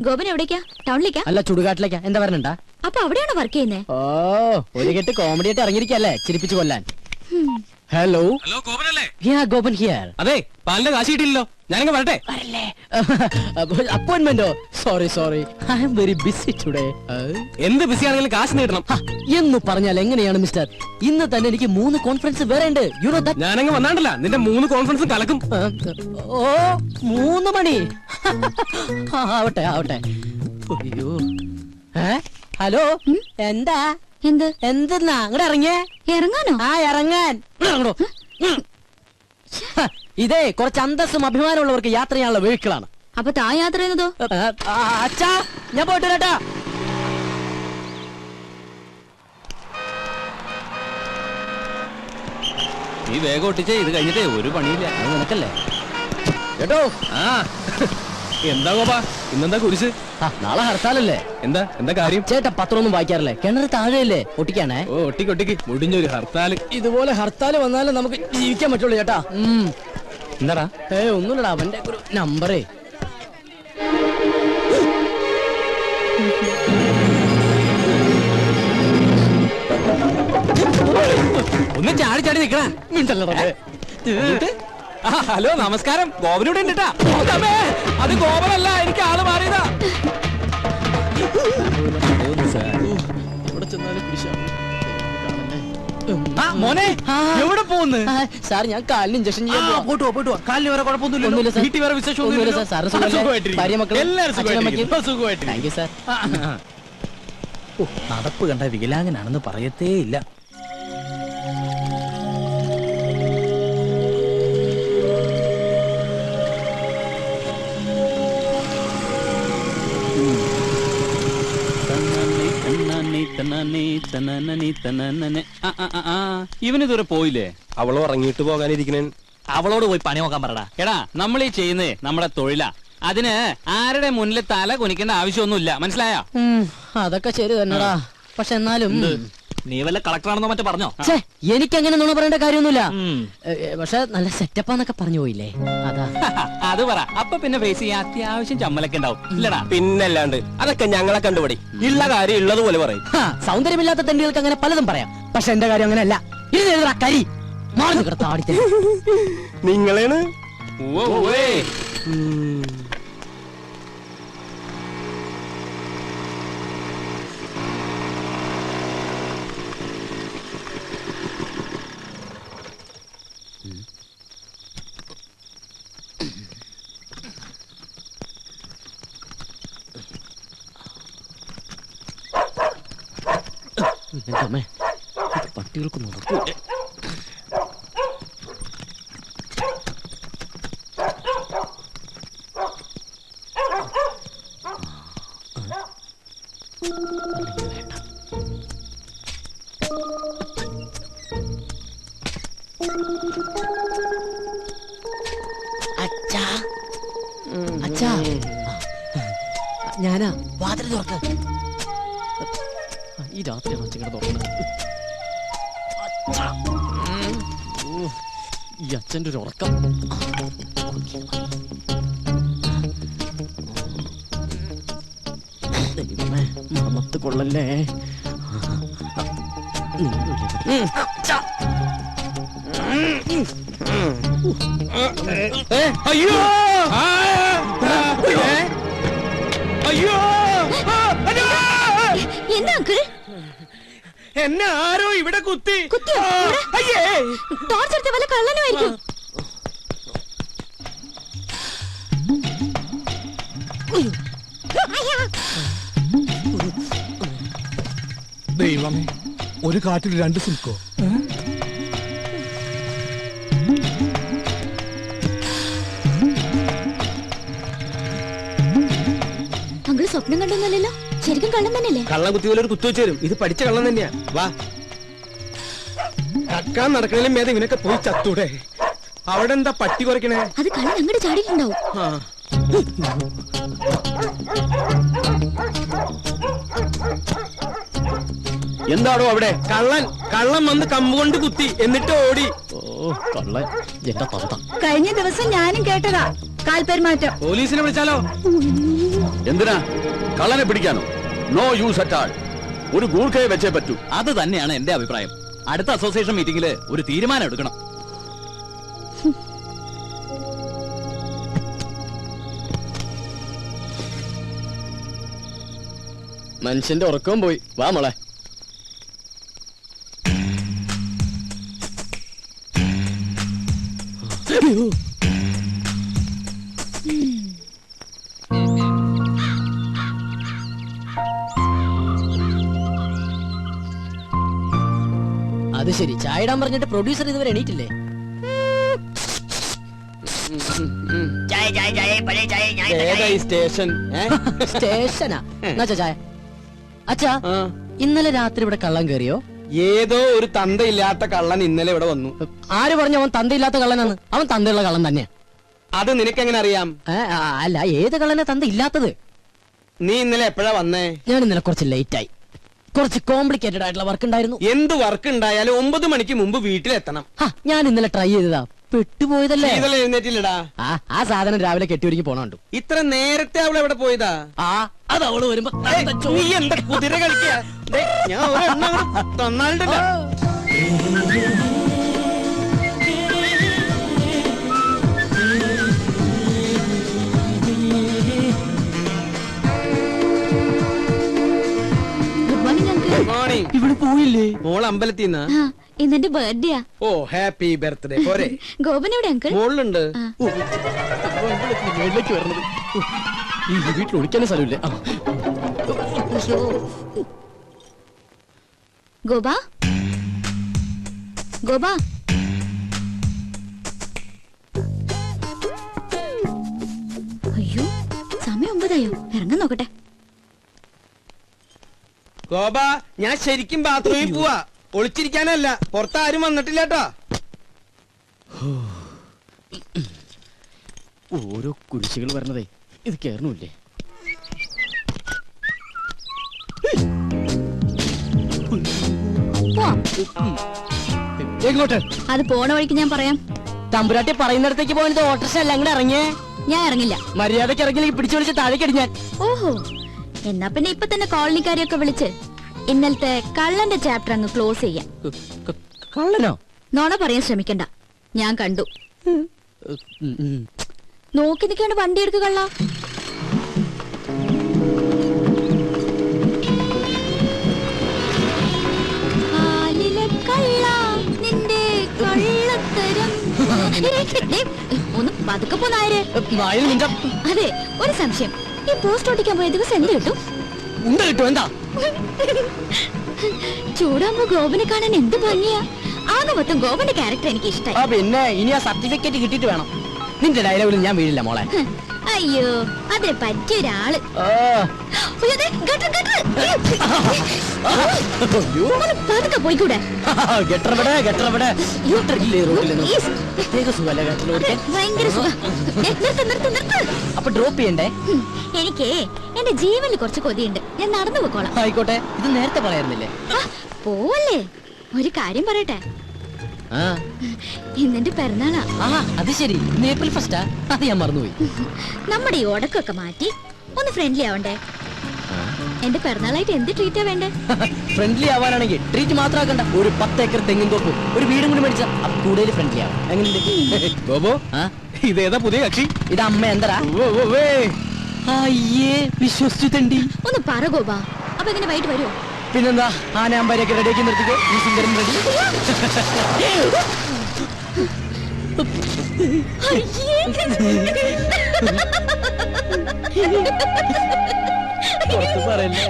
ഗോപൻ എവിടേക്കാ? ടൗണിലേക്കാ? അല്ല, ചുടുകാട്ടിലേക്കാ. എന്താ പറഞ്ഞാ? അപ്പൊ അവിടെയാണോ വർക്ക് ചെയ്യുന്നേ? ഓ, ഒരു കെട്ട് കോമഡി ആയിട്ട് ഇറങ്ങിയിരിക്കല്ലേ ചിരിപ്പിച്ചു കൊല്ലാൻ. ഹലോ ഹലോ, ഗോപനല്ലേ? ഗോപൻ ഹിയർ. അതെ, പാലിന്റെ കാശ് കിട്ടിയില്ലല്ലോ. ഞാനങ്ങ് വരട്ടെ. അപ്പോയിന്റ്മെന്റോ? Sorry I am very busy today. എന്ത് ബിസി ആണെങ്കിലും കാശ് നേടണം എന്ന് പറഞ്ഞാൽ എങ്ങനെയാണ് മിസ്റ്റർ? ഇന്ന് തന്നെ എനിക്ക് 3 കോൺഫറൻസ് വേറെ ഉണ്ട്. You know that. ഞാനങ്ങ് വന്നാണ്ടല്ല, നിന്റെ 3 കോൺഫറൻസും കലക്കും. ഓ, 3 മണി. ആവട്ടെ. അയ്യോ, ഹലോ, എന്താ? എന്തെന്നാ അങ്ങോട്ട് ഇറങ്ങിയേ? ഇറങ്ങാനോ? ഇറങ്ങാൻ. ഇതേ കുറച്ച് അന്തസ്സും അഭിമാനമുള്ളവർക്ക് യാത്ര ചെയ്യാനുള്ള വെഹിക്കിളാണ്. അപ്പൊ താ യാത്ര ചെയ്യുന്നതോ? അച്ഛാ, ഞാൻ പോയിട്ട് വരാട്ടാ. നീ വേഗം ഒട്ടിച്ചേ, ഇത് കഴിഞ്ഞിട്ടേ ഒരു പണിയില്ല. അത് നിനക്കല്ലേ കേട്ടോ. എന്താ ഗോപാ, ഇന്നെന്താ കുരിശ്? നാളെ ഹർത്താലല്ലേ? എന്താ കാര്യം? ചേട്ടാ പത്രമൊന്നും വായിക്കാറില്ലേ? കിണർ താഴെയല്ലേ? ഒട്ടിക്കാണേ. ഓ, ഒട്ടിക്ക് മുടിഞ്ഞൊരു ഹർത്താല്. ഇതുപോലെ ഹർത്താല് വന്നാലേ നമുക്ക് ജീവിക്കാൻ പറ്റുള്ളൂ ചേട്ടാ. എന്താടാ? ഒന്നുമില്ലടാ, അവന്റെ ഒരു നമ്പറേ. ഒന്ന് ചാടി നിക്കണേ. ഹലോ, നമസ്കാരം. ഗോപനൂടെ ഉണ്ടിട്ടാ. അത് ഗോപനല്ല, എനിക്ക് ആള് മാറിയതാ. മോനെ, എവിടെ പോകുന്നു? സാർ, ഞാൻ കാലിന് ഇഞ്ചക്ഷൻ ചെയ്യാൻ പോയിട്ട് വാ. കാലിന് വേറെ കുഴപ്പമൊന്നുമില്ല. വീട്ടിൽ വേറെ വിശേഷമൊന്നുമില്ല. Thank you sir. നടപ്പ് കണ്ട വികലാംഗനാണെന്ന് പറയത്തേ ഇല്ല. ഇവനിതുവരെ പോയില്ലേ? അവളോ ഇറങ്ങിയിട്ട് പോകാനിരിക്കണേ. അവളോട് പോയി പണി നോക്കാൻ പറടാ. എടാ, നമ്മൾ ഈ ചെയ്യുന്നേ നമ്മുടെ തൊഴിലാ. അതിന് ആരുടെ മുന്നിൽ തല കുനിക്കേണ്ട ആവശ്യമൊന്നുമില്ല, മനസ്സിലായോ? അതൊക്കെ ശരി തന്നെടാ. പക്ഷെ എന്നാലും നീ വല്ല കളക്ടറാണെന്നോ മറ്റോ പറഞ്ഞോ? എനിക്കങ്ങനെ നുണ പറയേണ്ട കാര്യമൊന്നുമില്ല. പക്ഷെ നല്ല സെറ്റപ്പാന്നൊക്കെ പറഞ്ഞു പോയില്ലേ, അതാ. അത് പറ. അപ്പൊ പിന്നെ ഫേസ് ചെയ്യാൻ അത്യാവശ്യം ചമ്മലൊക്കെ ഉണ്ടാവും, ഇല്ലടാ? പിന്നല്ലാണ്ട്. അതൊക്കെ ഞങ്ങളെ കണ്ടുപിടി. ഉള്ള കാര്യം ഉള്ളതുപോലെ പറയും. സൗന്ദര്യമില്ലാത്ത തെണ്ടികൾക്ക് അങ്ങനെ പലതും പറയാം. പക്ഷെ എന്റെ കാര്യം അങ്ങനെയല്ല. ഇത് കരി മാറി കിടത്താടി. നിങ്ങളാണ്. പട്ടികൾക്ക് നടക്കൂ. അച്ഛാ, ഞാനാ. വാതിൽ തുറക്ക്. ഈ രാത്രിയാണ് ഒച്ചങ്ങടെ തുറക്കുന്നത്. ഈ അച്ഛൻ്റെ ഒരു ഉറക്കം. മണത്ത് കൊള്ളല്ലേ. അയ്യോ, അയ്യോ, എന്താ അങ്കിൾ? എന്നെ ആരോ ഇവിടെ കുത്തി. ടോർച്ചെടുത്ത വല്ല കള്ളനുമായിരിക്കും. ദൈവമേ, ഒരു കാട്ടിൽ 2 സിൽക്കോ? അങ്കിൾ സ്വപ്നം കണ്ടൊന്നല്ലോ, ശരിക്കും കള്ളം തന്നെയല്ലേ? കള്ളം കുത്തി പോലെ ഒരു കുത്തു വെച്ച് തരും. ഇത് പഠിച്ച കള്ളം തന്നെയാ. വാ, കക്കാൻ നടക്കണേലും മേധ ഇവനൊക്കെ പോയി ചത്തൂടെ. അവിടെ എന്താ പട്ടി കുറയ്ക്കണേ? അത് കള്ളൻ അങ്ങോട്ട് ചാടിയിട്ടുണ്ടാവും. എന്താണോ അവിടെ? കള്ളൻ വന്ന് കമ്പുകൊണ്ട് കുത്തി, എന്നിട്ട് ഓടി. കള്ള എന്റെ തന്ത. കഴിഞ്ഞ ദിവസം ഞാനും കേട്ടതാ കാൽപെരുമാറ്റം. പോലീസിനെ വിളിച്ചാലോ? എന്തിനാ? കള്ളനെ പിടിക്കാനോ? No use at all. ഒരു ഗൂർഖയെ വെച്ചേ പറ്റൂ. അത് തന്നെയാണ് എന്റെ അഭിപ്രായം. അടുത്ത അസോസിയേഷൻ മീറ്റിംഗില് ഒരു തീരുമാനം എടുക്കണം. മനുഷ്യന്റെ ഉറക്കവും പോയി. വാ മോളെ. അത് ശരി, ചായ ഇടാൻ പറഞ്ഞിട്ട് പ്രൊഡ്യൂസർ ഇതുവരെ എണീറ്റില്ലേ? ഏതാ ഈ സ്റ്റേഷൻ? സ്റ്റേഷനാ? എന്നാ ചായ. അച്ഛാ, ഇന്നലെ രാത്രി ഇവിടെ കള്ളം കയറിയോ? ഏതോ ഒരു തന്തയില്ലാത്ത കള്ളൻ ഇന്നലെ ഇവിടെ വന്നു. ആര് പറഞ്ഞു അവൻ തന്തയില്ലാത്ത കള്ളനാന്ന്? അവൻ തന്തയുള്ള കള്ളൻ തന്നെയാ. അത് നിനക്കെങ്ങനെ അറിയാം? അല്ല, ഏത് കള്ളനെ തന്ത ഇല്ലാത്തത്? നീ ഇന്നലെ എപ്പോഴാ വന്നേ? ഞാൻ ഇന്നലെ കുറച്ച് ലേറ്റ് ആയി. കുറച്ച് കോംപ്ലിക്കേറ്റഡ് ആയിട്ടുള്ള വർക്ക് ഉണ്ടായിരുന്നു. എന്ത് വർക്ക് ഉണ്ടായാലും 9 മണിക്ക് മുമ്പ് വീട്ടിലെത്തണം. ഞാൻ ഇന്നലെ ട്രൈ ചെയ്തതാ, പെട്ടുപോയതല്ലേ. ഇന്നലെ എഴുന്നേറ്റില്ലടാ. ആ സാധനം രാവിലെ കെട്ടിയൊരുങ്ങി പോണുണ്ട്. ഇത്ര നേരത്തെ അവൾ എവിടെ പോയതാ? അത് അവള് വരുമ്പോ നീ എന്താ കുതിര കളിക്കാ? ഞാൻ ഒരെണ്ണം അങ്ങട് തന്നാലുണ്ടല്ലോ. Good morning uncle. മോർണിംഗ്. ഇവിടെ പോയില്ലേ? മോൾ അമ്പലത്തിന്നാ? ഇന്നെന്റെ ബർത്ത്ഡേയാ. ഓ, ഹാപ്പി ബർത്ത്ഡേ. പോരെ? ഗോപൻ എവിടെ അങ്കിൾ? മോളിലുണ്ട്. മേളിലേക്ക് വരണത്. ഈ വീട്ടിൽ ഒളിക്കാനും സ്ഥലമില്ലേ? ഗോപ, ഗോപ. അയ്യോ, സമയം 9 ഇറങ്ങാൻ നോക്കട്ടെ. ഗോപ, ഞാൻ ശരിക്കും ബാത്റൂമിൽ പോവാ. ഒളിച്ചിരിക്കാനല്ല. പുറത്ത് ആരും വന്നിട്ടില്ല കേട്ടോ. ഓരോ കുരിശുകൾ വരണതേ ഇത് കേറണില്ലേ? എങ്ങോട്ട്? അത് പോണ വഴിക്ക് ഞാൻ പറയാം. തമ്പുരാട്ടി പറയുന്നിടത്തേക്ക് പോയത് ഓട്ടർഷ അല്ല, അങ്ങോട്ട് ഇറങ്ങിയേ. ഞാൻ ഇറങ്ങില്ല. മര്യാദക്ക് ഇറങ്ങിയില്ലെങ്കിൽ പിടിച്ചു വിളിച്ച് താഴേക്ക് അടിഞ്ഞാൻ. ഓഹോ, എന്നാ പിന്നെ ഇപ്പൊ തന്നെ കോളനിക്കാരെയൊക്കെ വിളിച്ച് ഇന്നലത്തെ കള്ളന്റെ ചാപ്റ്റർ അങ്ങ് ക്ലോസ് ചെയ്യാം. കള്ളനോ? നോണ പറയാൻ ശ്രമിക്കണ്ട, ഞാൻ കണ്ടു. നോക്കി നിൽക്കാണ്ട് വണ്ടി എടുക്കുക കള്ള. നിന്റെ കള്ളത്തരം. ഒന്ന് പതുക്കെ പോന്നായര്. അതെ, ഒരു സംശയം. ഈ പോസ്റ്റ് ഓടിക്കാൻ പോയ ദിവസം എന്ത് കിട്ടും? ഉണ്ട് കിട്ടും. എന്താ? ചൂടാകുമ്പോ ഗോപനെ കാണാൻ എന്ത് ഭംഗിയാ. ആകെ മൊത്തം ഗോപന്റെ ക്യാരക്ടർ എനിക്ക് ഇഷ്ടമായി. പിന്നെ ഇനി ആ സർട്ടിഫിക്കറ്റ് കിട്ടിയിട്ട് വേണം. നിന്റെ ഡയലോഗിൽ ഞാൻ വീഴില്ല മോളെ. അയ്യോ, അതിന് പറ്റിയ ഒരാള്. പതുക്കെ പോയിക്കൂടെ? ഭയങ്കര സുഖം. അപ്പൊ ഡ്രോപ്പ് ചെയ്യണ്ടേ? എനിക്ക് എന്റെ ജീവനിൽ കുറച്ച് കൊതിയുണ്ട്. ഞാൻ നടന്നു പോക്കോളാം. ആയിക്കോട്ടെ. ഇത് നേരത്തെ പറയാറുന്നില്ലേ? പോവല്ലേ? ഒരു കാര്യം പറയട്ടെ, ഇന്നെന്റെ പിറന്നാളാ. അത് ശരി, ഏപ്രിൽ ഫസ്റ്റാ? അത് ഞാൻ മറന്നുപോയി. നമ്മുടെ ഈ ഉടക്കൊക്കെ മാറ്റി ഒന്ന് ഫ്രണ്ട്ലി ആവണ്ടേ? എന്റെ പിറന്നാളായിട്ട് എന്ത് ട്രീറ്റാ വേണ്ടേ? ഫ്രണ്ട്ലി ആവാനാണെങ്കിൽ ട്രീറ്റ് മാത്രം ആക്കണ്ട. ഒരു 10 ഏക്കർ തെങ്ങിൻ തോപ്പ്, ഒരു വീടും കൂടി മേടിച്ചാ കൂടുതൽ ഫ്രണ്ട്ലി ആവും. എങ്ങനെയുണ്ട് ഗോപോ? ഇതേതാ പുതിയ കക്ഷി? ഇത് അമ്മ എന്തരാ? അയ്യേ, വിശ്വസിച്ചു തണ്ടി. ഒന്ന് പറ ഗോപ, അപ്പൊ എങ്ങനെ വൈകിട്ട് വരുമോ? പിന്നെന്താ, ആനയാമ്പാരൊക്കെ റെഡിയാക്കി നിർത്തിക്കോ. ഈ സുന്ദരൻ റെഡി. പുറത്ത് പറയല്ലേ.